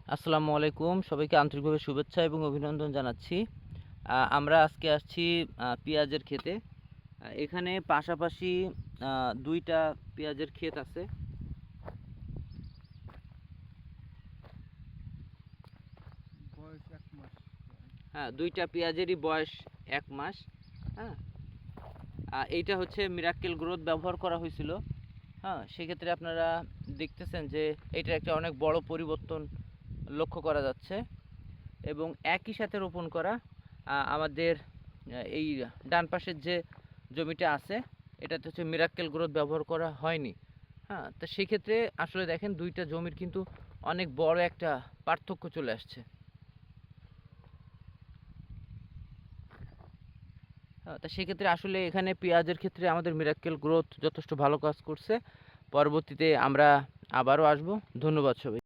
আসসালামু আলাইকুম, সবাইকে আন্তরিকভাবে শুভেচ্ছা এবং অভিনন্দন জানাচ্ছি। আমরা আজকে আসছি পেঁয়াজের ক্ষেতে। এখানে পাশাপাশি ২টা পেঁয়াজের ক্ষেত আছে। বয়স ১ মাস। হ্যাঁ, ২টা পেঁয়াজেরই বয়স ১ মাস। হ্যাঁ, এইটা হচ্ছে মিরাক্কেল গ্রোথ ব্যবহার করা হয়েছিল। হ্যাঁ, সেক্ষেত্রে আপনারা দেখতেছেন যে এইটার একটা অনেক বড় পরিবর্তন লক্ষ্য করা যাচ্ছে এবং একই সাথে রোপণ করা। আমাদের এই ডান পাশের যে জমিটা আছে এটাতে হচ্ছে মিরাক্কেল গ্রোথ ব্যবহার করা হয়নি। হ্যাঁ, তো সেক্ষেত্রে আসলে দেখেন দুইটা জমির কিন্তু অনেক বড় একটা পার্থক্য চলে আসছে। হ্যাঁ, তা সেক্ষেত্রে আসলে এখানে পেঁয়াজের ক্ষেত্রে আমাদের মিরাক্কেল গ্রোথ যথেষ্ট ভালো কাজ করছে। পরবর্তীতে আমরা আবারও আসবো। ধন্যবাদ সবাই।